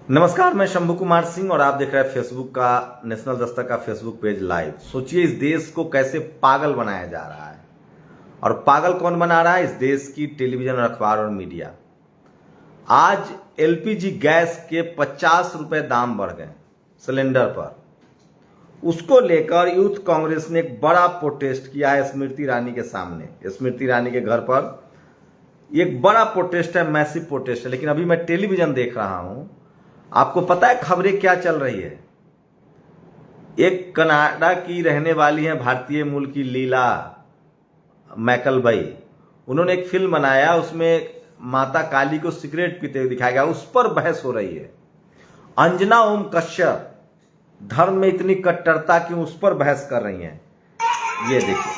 नमस्कार, मैं शंभू कुमार सिंह और आप देख रहे हैं फेसबुक का नेशनल दस्तक का फेसबुक पेज लाइव। सोचिए इस देश को कैसे पागल बनाया जा रहा है। और पागल कौन बना रहा है? इस देश की टेलीविजन और अखबार और मीडिया। आज एलपीजी गैस के 50 रुपए दाम बढ़ गए सिलेंडर पर। उसको लेकर यूथ कांग्रेस ने एक बड़ा प्रोटेस्ट किया है स्मृति ईरानी के सामने। स्मृति ईरानी के घर पर एक बड़ा प्रोटेस्ट है, मैसिव प्रोटेस्ट है। लेकिन अभी मैं टेलीविजन देख रहा हूं, आपको पता है खबरें क्या चल रही है? एक कनाडा की रहने वाली है, भारतीय मूल की लीला मैकलबई। उन्होंने एक फिल्म बनाया, उसमें माता काली को सिगरेट पीते हुए दिखाया गया। उस पर बहस हो रही है। अंजना ओम कश्यप धर्म में इतनी कट्टरता क्यों, उस पर बहस कर रही हैं। ये देखिए,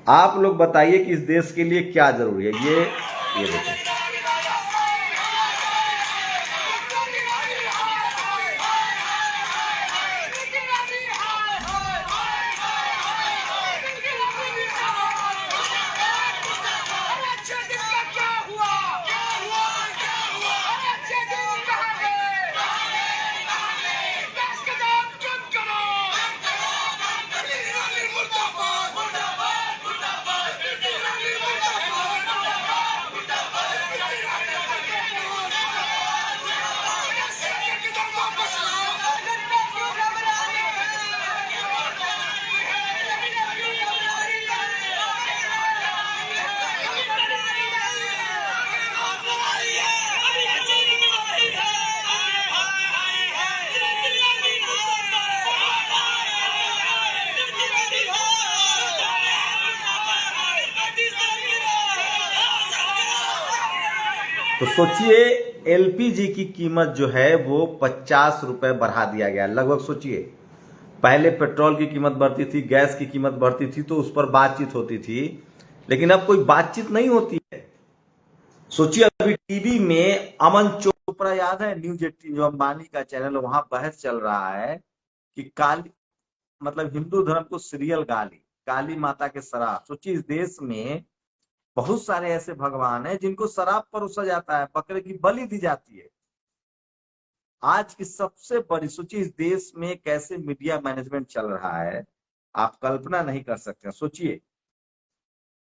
आप लोग बताइए कि इस देश के लिए क्या जरूरी है। ये देखिए, तो सोचिए एलपीजी की कीमत जो है वो 50 रुपए बढ़ा दिया गया लगभग। सोचिए, पहले पेट्रोल की कीमत बढ़ती थी, गैस की कीमत बढ़ती थी तो उस पर बातचीत होती थी, लेकिन अब कोई बातचीत नहीं होती है। सोचिए अभी टीवी में अमन चोपड़ा, याद है न्यूज 18 जो अंबानी का चैनल, वहां बहस चल रहा है कि काली मतलब हिंदू धर्म को सीरियल गाली, काली माता के शराब। सोचिए इस देश में बहुत सारे ऐसे भगवान हैं जिनको शराब परोसा जाता है, बकरे की बलि दी जाती है। आज की सबसे बड़ी, सोचिए इस देश में कैसे मीडिया मैनेजमेंट चल रहा है, आप कल्पना नहीं कर सकते। सोचिए,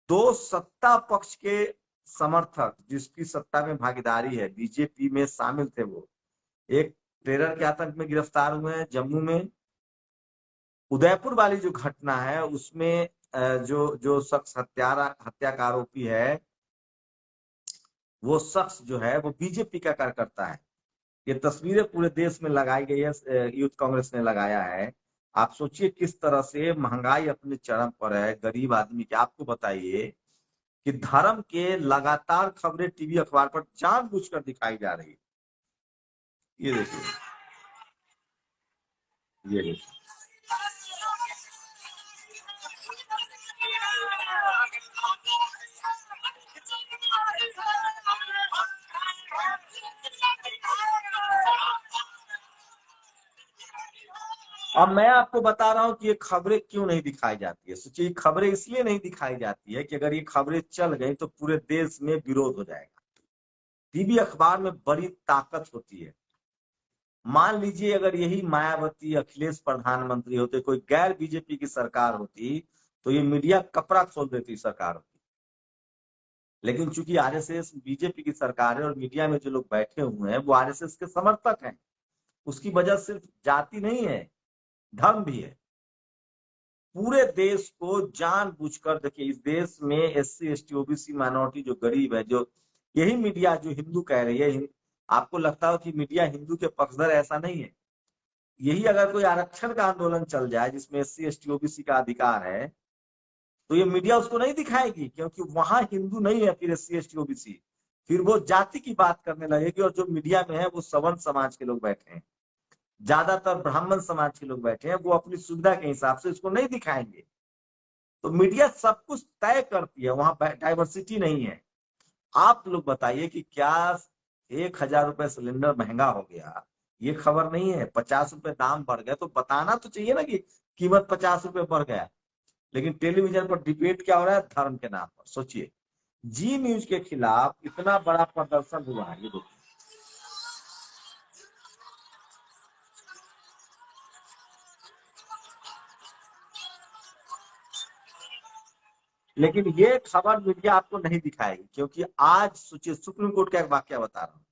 दो सत्ता पक्ष के समर्थक जिसकी सत्ता में भागीदारी है, बीजेपी में शामिल थे, वो एक टेरर के आतंक में गिरफ्तार हुए हैं जम्मू में। उदयपुर वाली जो घटना है उसमें जो जो शख्स हत्या का आरोपी है, वो शख्स जो है वो बीजेपी का कार्यकर्ता है। ये तस्वीरें पूरे देश में लगाई गई है, यूथ कांग्रेस ने लगाया है। आप सोचिए किस तरह से महंगाई अपने चरम पर है, गरीब आदमी की। आपको बताइए कि धर्म के लगातार खबरें टीवी अखबार पर जानबूझकर दिखाई जा रही है। ये देखिए, ये देखिए, अब मैं आपको बता रहा हूं कि ये खबरें क्यों नहीं दिखाई जाती है। सोचिए खबरें इसलिए नहीं दिखाई जाती है कि अगर ये खबरें चल गई तो पूरे देश में विरोध हो जाएगा। टीवी अखबार में बड़ी ताकत होती है। मान लीजिए अगर यही मायावती, अखिलेश प्रधानमंत्री होते, कोई गैर बीजेपी की सरकार होती, तो ये मीडिया कपड़ा खोल देती सरकार होती। लेकिन चूंकि आरएसएस बीजेपी की सरकार है और मीडिया में जो लोग बैठे हुए हैं वो आरएसएस के समर्थक हैं, उसकी वजह सिर्फ जाति नहीं है, धर्म भी है। पूरे देश को जानबूझकर, देखिए इस देश में एससी एसटी ओबीसी माइनॉरिटी जो गरीब है, जो यही मीडिया जो हिंदू कह रही है, आपको लगता हो कि मीडिया हिंदू के पक्षधर, ऐसा नहीं है। यही अगर कोई आरक्षण का आंदोलन चल जाए जिसमें एससी एसटी ओबीसी का अधिकार है, तो ये मीडिया उसको नहीं दिखाएगी, क्योंकि वहां हिंदू नहीं है। फिर एससी एसटी ओबीसी, फिर वो जाति की बात करने लगेगी। और जो मीडिया में है वो सवर्ण समाज के लोग बैठे हैं, ज्यादातर ब्राह्मण समाज के लोग बैठे हैं, वो अपनी सुविधा के हिसाब से इसको नहीं दिखाएंगे। तो मीडिया सब कुछ तय करती है, वहां डाइवर्सिटी नहीं है। आप लोग बताइए कि क्या 1,000 रुपए सिलेंडर महंगा हो गया, ये खबर नहीं है? 50 रुपए दाम बढ़ गए तो बताना तो चाहिए ना कि कीमत 50 रुपए बढ़ गया। लेकिन टेलीविजन पर डिबेट क्या हो रहा है? धर्म के नाम पर। सोचिए, जी न्यूज के खिलाफ इतना बड़ा प्रदर्शन हुआ है। ये देखिए, लेकिन ये खबर मीडिया आपको नहीं दिखाएगी, क्योंकि आज सोचिए, सुप्रीम कोर्ट का एक वाक्य बता रहा हूं।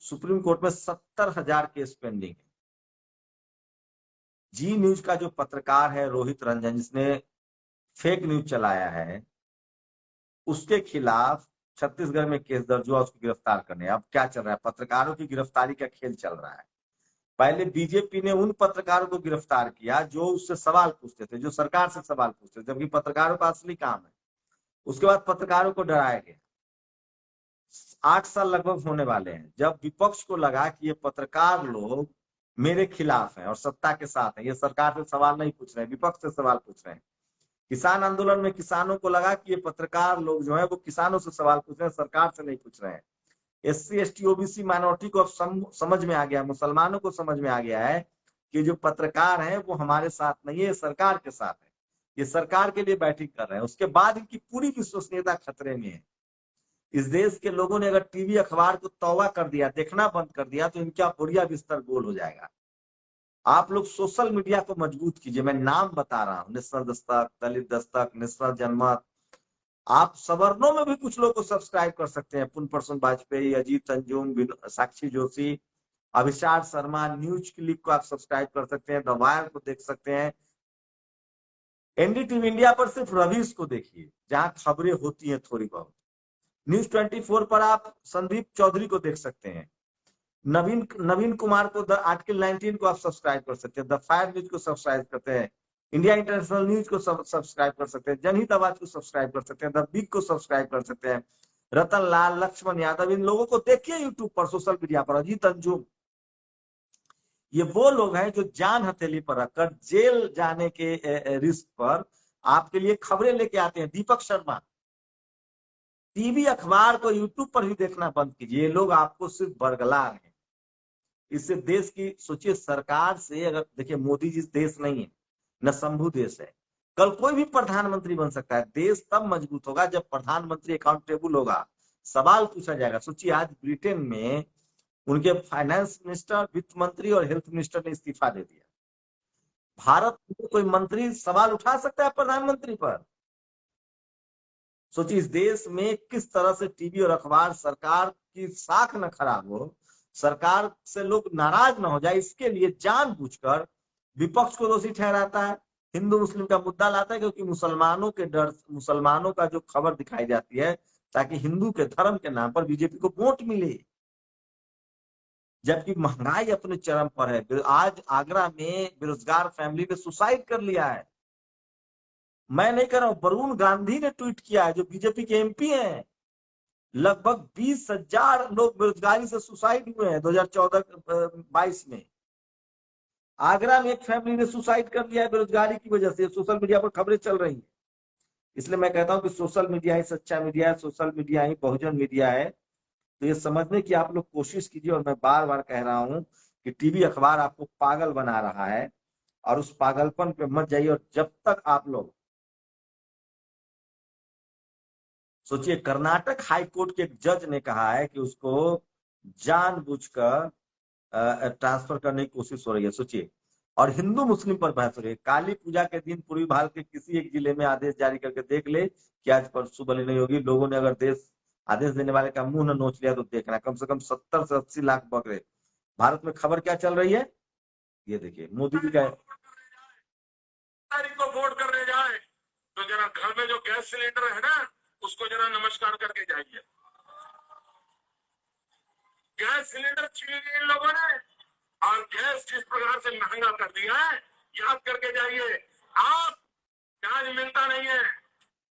सुप्रीम कोर्ट में 70,000 केस पेंडिंग है। जी न्यूज का जो पत्रकार है रोहित रंजन, जिसने फेक न्यूज चलाया है, उसके खिलाफ छत्तीसगढ़ में केस दर्ज हुआ, उसको गिरफ्तार करने। अब क्या चल रहा है, पत्रकारों की गिरफ्तारी का खेल चल रहा है। पहले बीजेपी ने उन पत्रकारों को गिरफ्तार किया जो उससे सवाल पूछते थे, जो सरकार से सवाल पूछते थे, जबकि पत्रकारों का असली काम है। उसके बाद पत्रकारों को डराया गया। 8 साल लगभग होने वाले हैं जब विपक्ष को लगा कि ये पत्रकार लोग मेरे खिलाफ हैं और सत्ता के साथ हैं, ये सरकार से सवाल नहीं पूछ रहे हैं, विपक्ष से सवाल पूछ रहे हैं। किसान आंदोलन में किसानों को लगा कि ये पत्रकार लोग जो है वो किसानों से सवाल पूछ रहे हैं, सरकार से नहीं पूछ रहे हैं। SC ST OBC माइनॉरिटी को अब समझ में आ गया, मुसलमानों को समझ में आ गया है कि जो पत्रकार हैं वो हमारे साथ नहीं है, सरकार के साथ है, ये सरकार के लिए बैटिंग कर रहे हैं। उसके बाद इनकी पूरी विश्वसनीयता खतरे में है। इस देश के लोगों ने अगर टीवी अखबार को तौबा कर दिया, देखना बंद कर दिया, तो इनका बढ़िया बिस्तर गोल हो जाएगा। आप लोग सोशल मीडिया को मजबूत कीजिए। मैं नाम बता रहा हूं, नेशनल दस्तक, दलित दस्तक, नेशनल जनमत। आप सवर्णों में भी कुछ लोग को सब्सक्राइब कर सकते हैं, पुन प्रसून वाजपेयी, अजीत अंजुम, साक्षी जोशी, अभिषार शर्मा। न्यूज क्लिक को आप सब्सक्राइब कर सकते हैं, द वायर को देख सकते हैं। NDTV इंडिया पर सिर्फ रवीश को देखिए, जहां खबरें होती हैं थोड़ी बहुत। न्यूज 24 पर आप संदीप चौधरी को देख सकते हैं। नवीन कुमार को, द आर्टिकल 19 को आप सब्सक्राइब कर सकते हैं, द फायर न्यूज को सब्सक्राइब करते हैं, इंडिया इंटरनेशनल न्यूज को सब्सक्राइब कर सकते हैं, जनहित आवाज को सब्सक्राइब कर सकते हैं, द बिग को सब्सक्राइब कर सकते हैं। रतन लाल, लक्ष्मण यादव, इन लोगों को देखिए यूट्यूब पर, सोशल मीडिया पर। अजीत अंजुम, ये वो लोग हैं जो जान हथेली पर रखकर जेल जाने के रिस्क पर आपके लिए खबरें लेके आते हैं। दीपक शर्मा, टीवी अखबार को यूट्यूब पर ही देखना बंद कीजिए, ये लोग आपको सिर्फ बरगला रहे हैं। इससे देश की सोचिए, सरकार से अगर देखिए, मोदी जी देश नहीं है, न शंभू देश है। कल कोई भी प्रधानमंत्री बन सकता है। देश तब मजबूत होगा जब प्रधानमंत्री अकाउंटेबल होगा, सवाल पूछा जाएगा। सोचिए, आज ब्रिटेन में उनके फाइनेंस मिनिस्टर, वित्त मंत्री और हेल्थ मिनिस्टर ने इस्तीफा दे दिया। भारत में कोई मंत्री सवाल उठा सकता है प्रधानमंत्री पर? सोचिए, इस देश में किस तरह से टीवी और अखबार, सरकार की साख न खराब हो, सरकार से लोग नाराज न हो जाए, इसके लिए जानबूझकर विपक्ष को दोषी ठहराता है, हिंदू मुस्लिम का मुद्दा लाता है, क्योंकि मुसलमानों के डर, मुसलमानों का जो खबर दिखाई जाती है, ताकि हिंदू के धर्म के नाम पर बीजेपी को वोट मिले। जबकि महंगाई अपने चरम पर है। आज आगरा में बेरोजगार फैमिली ने सुसाइड कर लिया है। मैं नहीं कर रहा हूं, वरुण गांधी ने ट्वीट किया है, जो बीजेपी के MP हैं। लगभग 20,000 लोग बेरोजगारी से सुसाइड हुए हैं 2014-22 में। आगरा में एक फैमिली ने सुसाइड कर लिया है बेरोजगारी की वजह से। सोशल मीडिया पर खबरें चल रही हैं। इसलिए मैं कहता हूं कि सोशल मीडिया ही सच्चा मीडिया है, सोशल मीडिया ही बहुजन मीडिया है। तो ये समझने की आप लोग कोशिश कीजिए। और मैं बार बार कह रहा हूं कि टीवी अखबार आपको पागल बना रहा है, और उस पागलपन पे मत जाइए। और जब तक आप लोग सोचिए, कर्नाटक हाई कोर्ट के एक जज ने कहा है कि उसको जानबूझकर ट्रांसफर करने की कोशिश हो रही है। सोचिए, और हिंदू मुस्लिम पर बहस हो रही है। काली पूजा के दिन पूर्वी भारत के किसी एक जिले में आदेश जारी करके देख ले कि आज परसों बलि नहीं होगी। लोगों ने अगर देश आदेश देने वाले का मुंह न नोच लिया तो देखना, कम से कम 70 से 80 लाख बकरे। भारत में खबर क्या चल रही है, ये देखिए, मोदी जी का तारीख को वोट करने जाए तो जरा घर में जो गैस सिलेंडर है ना, उसको जरा नमस्कार करके जाइए। गैस सिलेंडर छीन लिए इन लोगों ने, और गैस जिस प्रकार से महंगा कर दिया है, याद करके जाइए। आप प्याज मिलता नहीं है,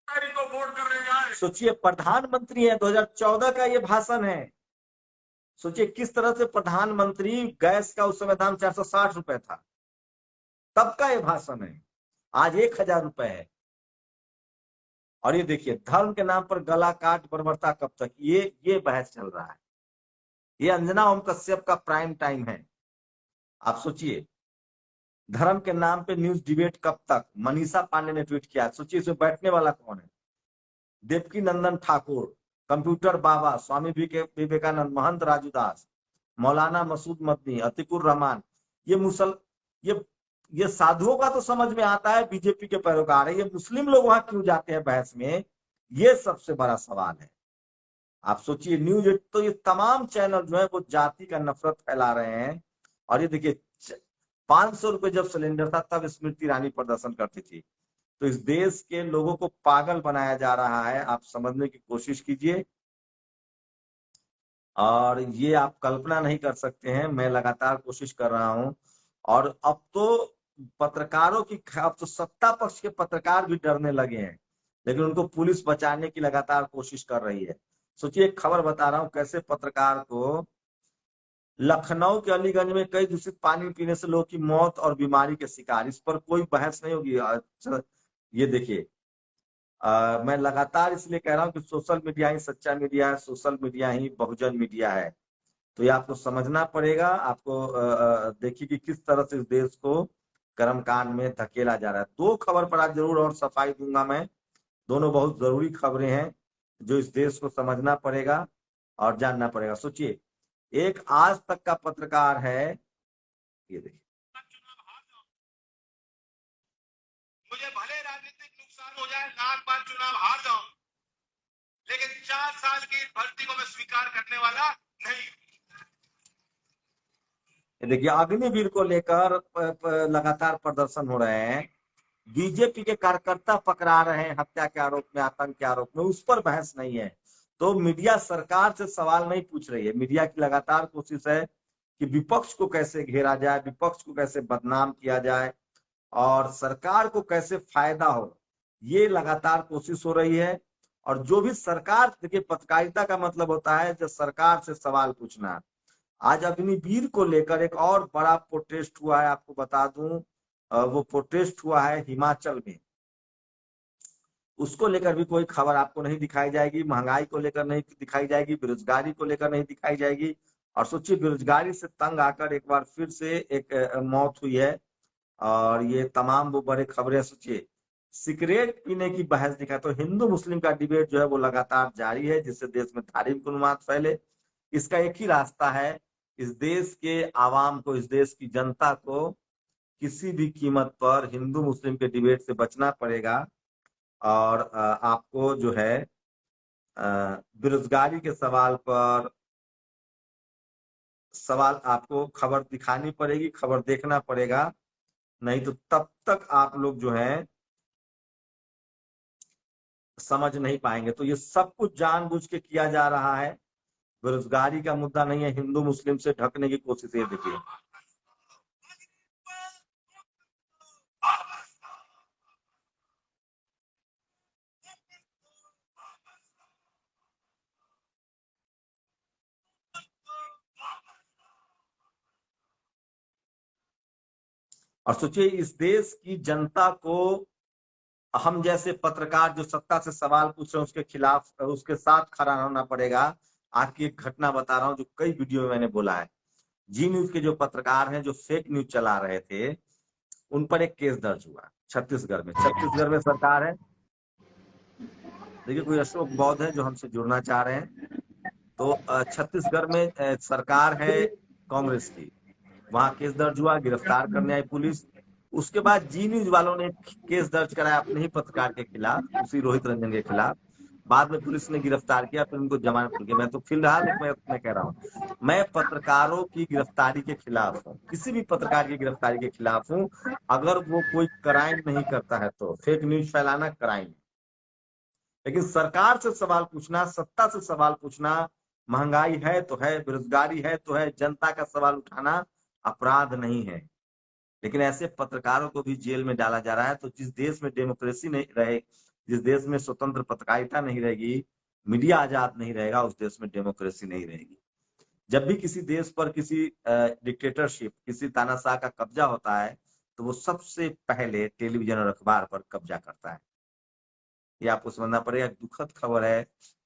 तारीख को वोट करने जाए। सोचिए, प्रधानमंत्री है, 2014 का ये भाषण है। सोचिए किस तरह से प्रधानमंत्री, गैस का उस समय दाम 460 रुपए था, तब का ये भाषण है। आज 1,000 रुपए है। और ये देखिए, धर्म के नाम पर गला काट बर्बरता कब तक, ये बहस चल रहा है। ये अंजना ओम कश्यप का प्राइम टाइम है। आप सोचिए, धर्म के नाम पे न्यूज डिबेट कब तक। मनीषा पांडे ने ट्वीट किया, सोचिए इसमें बैठने वाला कौन है? देवकी नंदन ठाकुर, कंप्यूटर बाबा, स्वामी विवेकानंद, महंत राजूदास, मौलाना मसूद मदनी, अतिकुर रहमान। ये ये साधुओं का तो समझ में आता है, बीजेपी के पैरोकार है, ये मुस्लिम लोग वहां क्यों जाते हैं बहस में, ये सबसे बड़ा सवाल है। आप सोचिए न्यूज, तो ये तमाम चैनल जो है वो जाति का नफरत फैला रहे हैं। और ये देखिए 500 रुपए जब सिलेंडर था तब स्मृति ईरानी प्रदर्शन करती थी। तो इस देश के लोगों को पागल बनाया जा रहा है, आप समझने की कोशिश कीजिए। और ये आप कल्पना नहीं कर सकते हैं, मैं लगातार कोशिश कर रहा हूं। और अब तो पत्रकारों की, अब तो सत्ता पक्ष के पत्रकार भी डरने लगे हैं, लेकिन उनको पुलिस बचाने की लगातार कोशिश कर रही है। सोचिए, एक खबर बता रहा हूं कैसे पत्रकार को लखनऊ के अलीगंज में कई दूषित पानी पीने से लोगों की मौत और बीमारी के शिकार, इस पर कोई बहस नहीं होगी। अच्छा, ये देखिए, मैं लगातार इसलिए कह रहा हूं कि सोशल मीडिया ही सच्चा मीडिया है, सोशल मीडिया ही बहुजन मीडिया है। तो ये आपको समझना पड़ेगा। आपको देखिए कि किस तरह से इस देश को कर्मकांड में धकेला जा रहा है। दो खबर पर आज जरूर और सफाई दूंगा मैं, दोनों बहुत जरूरी खबरें हैं जो इस देश को समझना पड़ेगा और जानना पड़ेगा। सोचिए, एक आज तक का पत्रकार है, ये देखिए, मुझे भले राजनीतिक नुकसान हो जाए, 4 बार चुनाव हार जाऊं, लेकिन 4 साल की भर्ती को मैं स्वीकार करने वाला नहीं। ये देखिए, अग्निवीर को लेकर लगातार प्रदर्शन हो रहे हैं। बीजेपी के कार्यकर्ता पकड़ा रहे हैं हत्या के आरोप में, आतंक के आरोप में, उस पर बहस नहीं है। तो मीडिया सरकार से सवाल नहीं पूछ रही है। मीडिया की लगातार कोशिश है कि विपक्ष को कैसे घेरा जाए, विपक्ष को कैसे बदनाम किया जाए और सरकार को कैसे फायदा हो, ये लगातार कोशिश हो रही है। और जो भी सरकार, देखिए पत्रकारिता का मतलब होता है जो सरकार से सवाल पूछना। आज अग्निवीर को लेकर एक और बड़ा प्रोटेस्ट हुआ है, आपको बता दूं, वो प्रोटेस्ट हुआ है हिमाचल में। उसको लेकर भी कोई खबर आपको नहीं दिखाई जाएगी, महंगाई को लेकर नहीं दिखाई जाएगी, बेरोजगारी को लेकर नहीं दिखाई जाएगी। और सोचिए, बेरोजगारी से तंग आकर एक बार फिर से एक मौत हुई है। और ये तमाम वो बड़े खबरें, सोचिए सिगरेट पीने की बहस दिखा। तो हिंदू मुस्लिम का डिबेट जो है वो लगातार जारी है, जिससे देश में धार्मिक उन्माद फैले। इसका एक ही रास्ता है, इस देश के आवाम को, इस देश की जनता को किसी भी कीमत पर हिंदू मुस्लिम के डिबेट से बचना पड़ेगा। और आपको जो है बेरोजगारी के सवाल आपको खबर दिखानी पड़ेगी, खबर देखना पड़ेगा। नहीं तो तब तक आप लोग जो है समझ नहीं पाएंगे। तो ये सब कुछ जानबूझ के किया जा रहा है, बेरोजगारी का मुद्दा नहीं है, हिंदू मुस्लिम से ढकने की कोशिश। ये देखिए, और सोचिए इस देश की जनता को हम जैसे पत्रकार जो सत्ता से सवाल पूछ रहे हैं उसके खिलाफ, उसके साथ खड़ा होना पड़ेगा। आपकी एक घटना बता रहा हूं जो कई वीडियो में मैंने बोला है। जी न्यूज के जो पत्रकार हैं जो फेक न्यूज चला रहे थे, उन पर एक केस दर्ज हुआ छत्तीसगढ़ में। छत्तीसगढ़ में सरकार है, देखिए कोई अशोक बौद्ध है जो हमसे जुड़ना चाह रहे हैं। तो छत्तीसगढ़ में सरकार है कांग्रेस की, वहां केस दर्ज हुआ, गिरफ्तार करने आई पुलिस। उसके बाद जी न्यूज वालों ने केस दर्ज कराया अपने ही पत्रकार के खिलाफ, उसी रोहित रंजन के खिलाफ। बाद में पुलिस ने गिरफ्तार किया, फिर उनको जमानत मिल गई। मैं तो फिलहाल मैं कह रहा हूँ, मैं पत्रकारों की गिरफ्तारी के खिलाफ हूँ, किसी भी पत्रकार की गिरफ्तारी के खिलाफ हूँ, अगर वो कोई क्राइम नहीं करता है तो। फेक न्यूज फैलाना क्राइम, लेकिन सरकार से सवाल पूछना, सत्ता से सवाल पूछना, महंगाई है तो है, बेरोजगारी है तो है, जनता का सवाल उठाना अपराध नहीं है। लेकिन ऐसे पत्रकारों को भी जेल में डाला जा रहा है। तो जिस देश में डेमोक्रेसी नहीं रहे, जिस देश में स्वतंत्र पत्रकारिता नहीं रहेगी, मीडिया आजाद नहीं रहेगा, उस देश में डेमोक्रेसी नहीं रहेगी। जब भी किसी देश पर किसी डिक्टेटरशिप, किसी तानाशाह का कब्जा होता है, तो वो सबसे पहले टेलीविजन और अखबार पर कब्जा करता है। ये आपको समझना पड़ेगा। दुखद खबर है,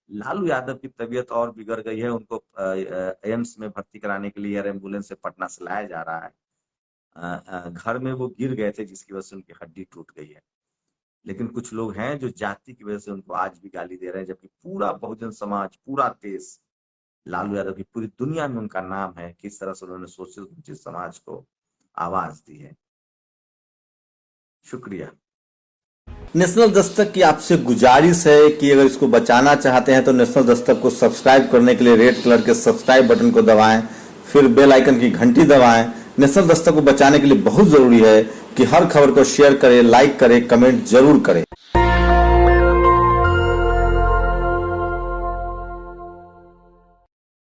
लालू यादव की तबीयत और बिगड़ गई है, उनको एम्स में भर्ती कराने के लिए एयर एम्बुलेंस से पटना से लाया जा रहा है। घर में वो गिर गए थे जिसकी वजह से उनकी हड्डी टूट गई है। लेकिन कुछ लोग हैं जो जाति की वजह से उनको आज भी गाली दे रहे हैं, जबकि पूरा बहुजन समाज, पूरा देश, लालू यादव की पूरी दुनिया में उनका नाम है, किस तरह से उन्होंने शोषित समाज को आवाज दी है। शुक्रिया। नेशनल दस्तक की आपसे गुजारिश है कि अगर इसको बचाना चाहते हैं तो नेशनल दस्तक को सब्सक्राइब करने के लिए रेड कलर के सब्सक्राइब बटन को दबाएं, फिर बेल आइकन की घंटी दबाएं। नेशनल दस्तक को बचाने के लिए बहुत जरूरी है कि हर खबर को शेयर करें, लाइक करें, कमेंट जरूर करें।